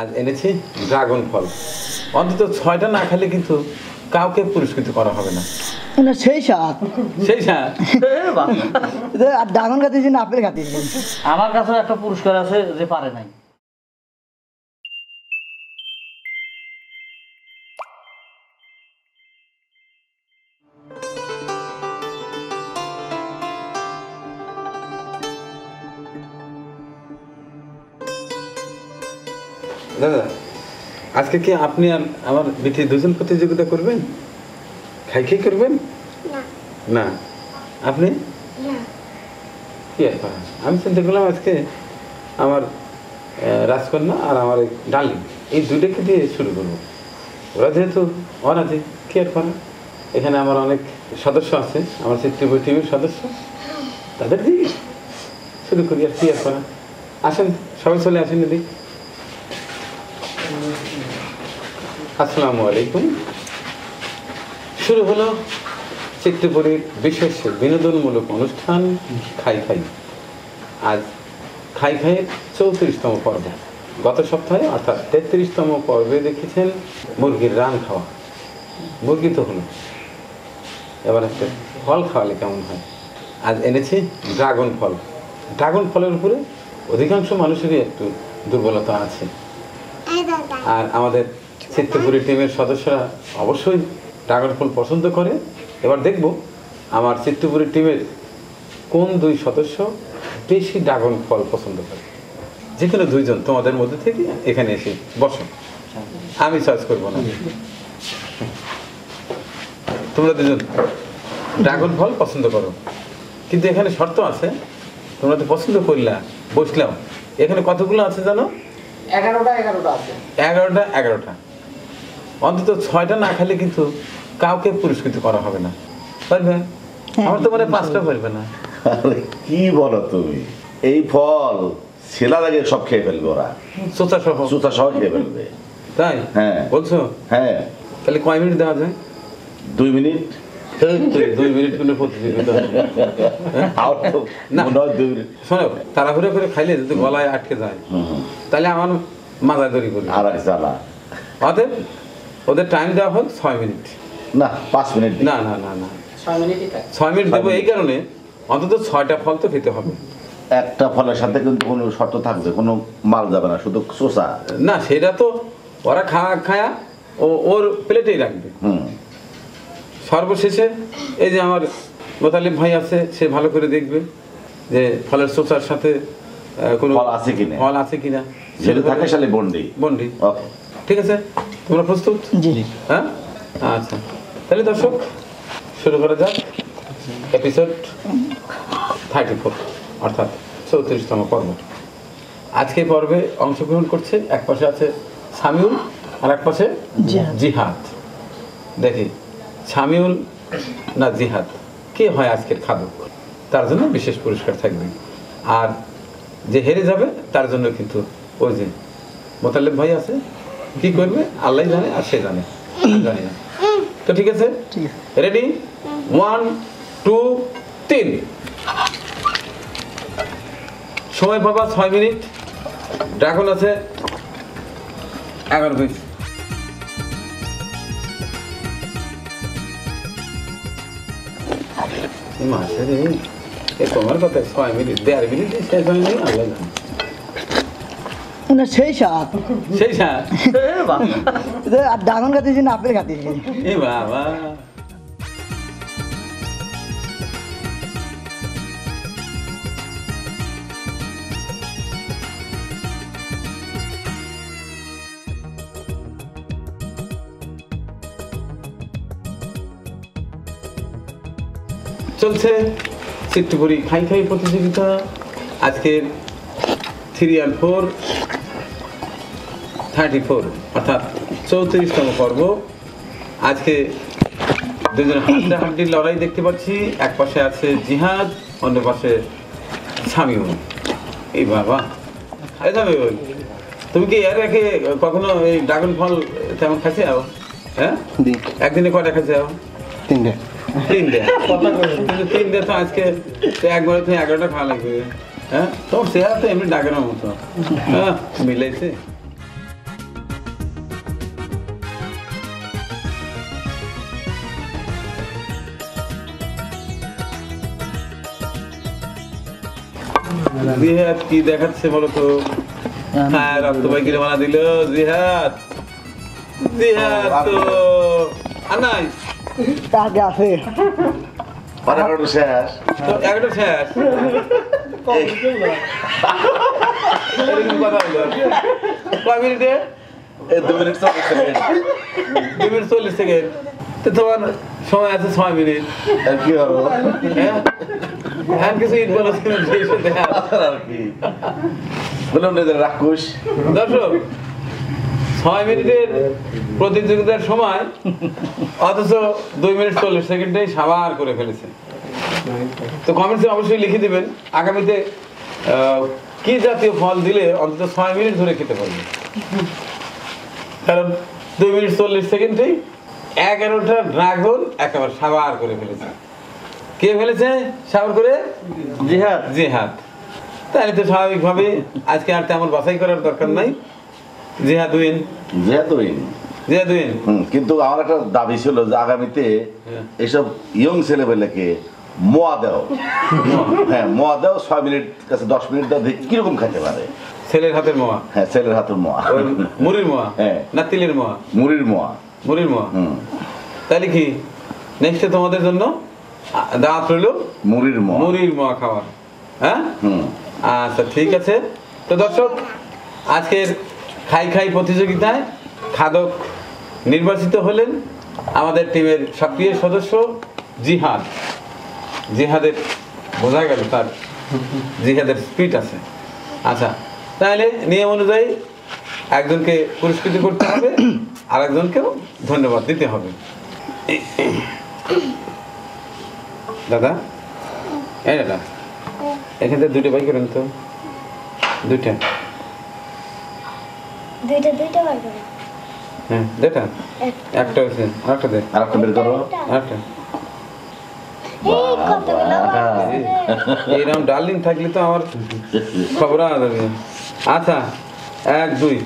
আজ এনেছি ড্রাগন ফল। অন্তত 6টা না খেলে কিন্তু কাউকে পুরস্কৃত করা হবে না। না সেই স্বাদ, সেই স্বাদ। আর ড্রাগন খাতেছি না আপেল খাতেছি। আমার কাছেও একটা পুরস্কার আছে যে পারে নাই। দাদা, আজকে কি আপনি আর আমার বিটি দুজন প্রতিযোগিতা করবেন? খাই করবেন না? আপনি কি ব্যাপার? আমি চিন্তা করলাম আজকে আমার রাজকন্যা আর আমার ডার্লিং এই দুইটাকে দিয়ে শুরু করবো। ওরা যেহেতু অনাথে কি আর করা, এখানে আমার অনেক সদস্য আছে, আমার চিত্রবই টিমের সদস্য, তাদের দিয়ে শুরু করি আর কি আর করা। আসেন সবাই, চলে আসেন দিদি। আসসালামু আলাইকুম। শুরু হলো চিত্রপুরীর বিশেষ বিনোদনমূলক অনুষ্ঠান খাই। আজ খাই খাইয়ের 34তম পর্ব। গত সপ্তাহে অর্থাৎ 33তম পর্বে দেখেছেন মুরগির রান খাওয়া। মুরগি তো হলো, এবার একটা ফল খাওয়ালে কেমন হয়। আজ এনেছি ড্রাগন ফল। ড্রাগন ফলের উপরে অধিকাংশ মানুষেরই একটু দুর্বলতা আছে, আর আমাদের চিত্রপুরী টিমের সদস্যরা অবশ্যই ড্রাগন ফল পছন্দ করে। এবার দেখব আমার চিত্রপুরী টিমের কোন দুই সদস্য বেশি ড্রাগন ফল পছন্দ করে। যে কোনো দুইজন তোমাদের মধ্যে থেকে এখানে এসে বসো, আমি চয়েস করবো না। তোমরা দুজন ড্রাগন ফল পছন্দ করো, কিন্তু এখানে শর্ত আছে। তোমরা তো পছন্দ করলা, বসলাম, এখানে কতগুলো আছে জানো? 11টা আছে। 11টা। অন্তত 6টা না খেলে কিন্তু কাউকে পুরস্কৃত করা হবে না, পারবে? আমার তো মানে 5টা পারবে না। আরে কি বলো তুমি, এই ফল ছেলা লাগে সব খেয়ে ফেলবে, ওরা চোচা সহ খেয়ে ফেলবে। তাই? হ্যাঁ বলছো? হ্যাঁ। তাহলে কয় মিনিট দেওয়া যায়? 2 মিনিট। 2 মিনিট কোনো প্রতিযোগিতা না। শোনো, তাড়াহুড়ো করে খাইলে যদি গলায় আটকে যায় তাহলে আমার মাজাদরি করি। আর এক জ্বালা। অতএব ওদের টাইম দেওয়া হোক 6 মিনিট। না 5 মিনিট। না 6 মিনিট দেবো এই কারণে, অন্তত 6টা ফল তো খেতে হবে। একটা ফলের সাথে কিন্তু কোনো শর্ত থাকবে, কোনো মাল যাবে না, শুধু চোষা। না, সেটা তো ওরা খায়া ওর প্লেটেই রাখবে। সর্বশেষে এই যে আমার মোতালিব ভাই আছে, সে ভালো করে দেখবে যে ফলের চোচার সাথে কোনো ফল আছে কিনা। যেটা থাকে সালে বন্ডি। ওকে, ঠিক আছে, তোমরা প্রস্তুত? জি। হ্যাঁ, আচ্ছা, তাহলে দর্শক শুরু করা যাক এপিসোড 34 অর্থাৎ 34তম পর্ব। আজকে পর্বে অংশগ্রহণ করছে, এক পাশে আছে সামিউল আর এক পাশে জিহাদ। দেখি সামিউল না জিহাদ কে হয় আজকের খাদক, তার জন্য বিশেষ পুরস্কার থাকবে। আর যে হেরে যাবে তার জন্য কিন্তু ওই যে মোতালেব ভাই আছে, কি করবে আল্লাহ জানে, আর সে জানে, জানি না। তো ঠিক আছে, রেডি? 1 2 3। সময় পাবা 6 মিনিট। ড্রাগন আছে 11 পিস। তোমার কথা 6 মিনিট, 1.5 মিনিট শেষ হয়নি, আল্লাহ জানে। না সেই স্বাদ, আর ড্রাগন খাতেছি না আপেল খাতেছি। এ বাবা, চলছে চিত্রপুরী খাই প্রতিযোগিতা। আজকের 3 আর 4 34 অর্থাৎ 34তম পর্ব। আজকে দুজন হাড্ডির লড়াই দেখতে পাচ্ছি। এক পাশে আছে জিহাদ, অন্য পাশে সামিউল। এই বাবা, সামিউল, তুমি কি এর আগে কখনো এই ড্রাগন ফল তেমন খাইছে? হ্যাঁ, একদিনে কয়টা খাইছে? 3টে। 3টে? কিন্তু 3টে তো আজকে একবারে তো 11টা খাওয়া লাগবে। হ্যাঁ, তোমার চেহারা তো এমনি ডাকের মতো। হ্যাঁ, মিলাইছে। জিহাদ কি দেখাচ্ছে বলো তো? হ্যাঁ, রক্ত ভাই কিনে বানা দিল জিহাদ। জিহাদ তো আর নাই, আগে আছে। পারাগড় শেষ। তো একটা শেষ। এরকম কথা হলো কয় মিনিটে? এই 2 মিনিট 40 সেকেন্ড। 2 minute 40 second. তো তোমার সময় আছে 6 মিনিট। আর কি হলো? হ্যাঁ, হ্যাঁ কিছু ইট বলেছেন আর কি বললাম না যে রাক্ষস। দর্শক 6 মিনিটের প্রতিযোগিতার সময় অথচ 2 মিনিট 40 সেকেন্ডে সাবার করে ফেলেছে। তো কমেন্টসে অবশ্যই লিখে দিবেন আগামীতে কি জাতীয় ফল দিলে অন্তত 6 মিনিট ধরে খেতে পারবে। কারণ 2 মিনিট 40 সেকেন্ডেই 11টা ড্রাগন একেবারে সাবার করে ফেলেছে। কে ফেলেছে সাবার করে? জিহাদ। জিহাদ। তাহলে তো স্বাভাবিকভাবে আজকে আর তেমন বাছাই করার দরকার নাই। জিহাদ উইন। যেহেতু জিহাদ উইন। কিন্তু আমার একটা দাবি ছিল যে আগামীতে এইসব ইয়ং ছেলেবেলাকে মোয়া দাও। হ্যাঁ, মোয়া দাও 6 মিনিট কাছে 10 মিনিট দাও, দেখি কিরকম খেতে পারে। ছেলের হাতের মোয়া। হ্যাঁ, ছেলের হাতের মোয়া। ওই মুড়ির মোয়া। হ্যাঁ। না তিলের মোয়া? মুড়ির মোয়া। মুড়ির মোয়া। হুম, তাহলে কি নেক্সটে তোমাদের জন্য দাওয়াত রইল মুড়ির মোয়া। মুড়ির মোয়া খাওয়ার। হ্যাঁ, হুম। আচ্ছা ঠিক আছে। তো দর্শক আজকের খাই খাই প্রতিযোগিতায় খাদক নির্বাচিত হলেন আমাদের টিমের সক্রিয় সদস্য জিহাদ। জিহাদের বোঝা গেল তার জিহাদের স্পিড আছে। আচ্ছা, তাহলে নিয়ম অনুযায়ী একজনকে পুরস্কৃত করতে হবে, আর একজনকেও ধন্যবাদ দিতে হবে। দাদা, এই দাদা, এখান থেকে 2টা বাই করেন তো। 2টা। দুইটা বার করো। হ্যাঁ, যেটা একটা হয়েছে, আরেকটা দে। আর একটা বের করো। আরেকটা। এই কতগুলো বানাইছে রে। এইরকম ডার্লিং থাকলে তো আমার খবর আনা যাবে। আচ্ছা, 1 2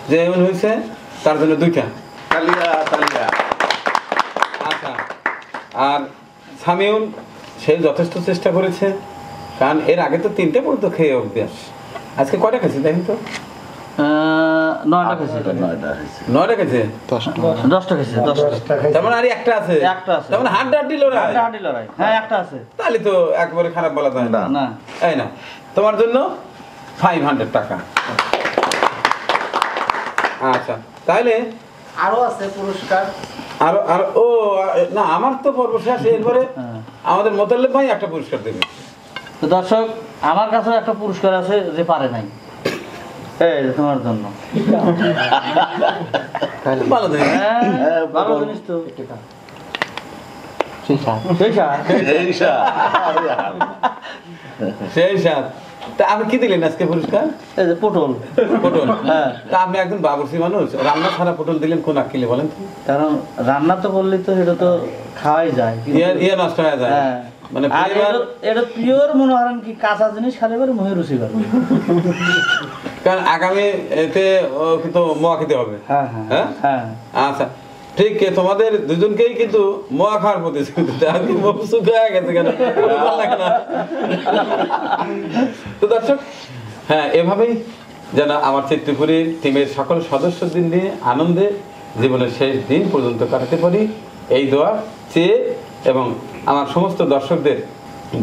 যে এমন হয়েছে তার জন্য 2টা। তালিয়া তালিয়া। আচ্ছা, আর সামিউল সে যথেষ্ট চেষ্টা করেছে, কারণ এর আগে তো 3টে পর্যন্ত খেয়ে অভ্যাস। আজকে কয়টা খেয়েছে দেখেন তো? 9টা খেয়েছে। 9টা খেয়েছে। 10টা খেয়েছে। 10টা। তার মানে আর একটা আছে। একটা আছে। তার মানে হাড্ডি লড়াই। হাড্ডাহাড্ডি লড়াই। হ্যাঁ, একটা আছে। তাহলে তো একবারে খারাপ বলা যায় না। না। এই না, তোমার জন্য 500 টাকা। আচ্ছা, তাহলে আরো আছে পুরস্কার। আর আর ও না, আমার তো পর্ব শেষ। এরপরে হ্যাঁ। আমাদের মোতাল্লেব ভাই একটা পুরস্কার দেবে। তো দর্শক আমার কাছেও একটা পুরস্কার আছে যে পারে নাই, এই যে তোমার জন্য। ভালো দেবে। হ্যাঁ, ভালো জিনিস তো। সেই সাথ। সেই সাথ। তা আপনি কি দিলেন আজকে পুরস্কার? এই যে পটল। পটল। হ্যাঁ। তা আপনি একজন বাবুর্চি মানুষ, রান্না ছাড়া পটল দিলেন কোন আক্কেলে বলেন তো? কারণ রান্না তো করলে তো এটা তো খাওয়াই যায়, কিন্তু ইয়ে নষ্ট হয়ে যায়। হ্যাঁ, মানে আর পরিবার, এটা পিওর মনে করেন কি কাঁচা জিনিস খালে পরে মুখে রুচি করবে। কারণ আগামী এতে কিন্তু মোয়া খেতে হবে। হ্যাঁ হ্যাঁ? হ্যাঁ। আচ্ছা ঠিক, তোমাদের দুজনকেই কিন্তু মোয়া খাওয়ার প্রতিযোগিতা। আর কি মুখ শুকিয়ে গেছে কেন? ভালো লাগে না। তো দর্শক, হ্যাঁ, এভাবেই যেন আমার চিত্রপুরীর টিমের সকল সদস্যদের নিয়ে আনন্দে জীবনের শেষ দিন পর্যন্ত কাটাতে পারি, এই দোয়া চেয়ে এবং আমার সমস্ত দর্শকদের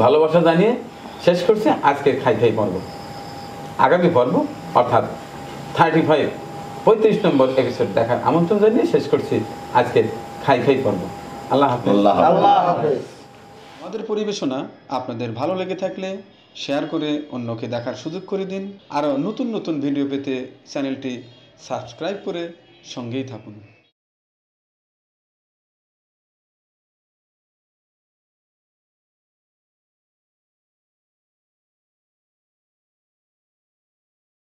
ভালোবাসা জানিয়ে শেষ করছে আজকের খাই খাই পর্ব। আগামী পর্ব অর্থাৎ 35 নম্বর এপিসোড দেখার আমন্ত্রণ জানিয়ে শেষ করছি আজকের খাই খাই পর্ব। আল্লাহ হাফেজ। আল্লাহ হাফেজ। আমাদের পরিবেশনা আপনাদের ভালো লেগে থাকলে শেয়ার করে অন্যকে দেখার সুযোগ করে দিন। আরও নতুন নতুন ভিডিও পেতে চ্যানেলটি সাবস্ক্রাইব করে সঙ্গেই থাকুন।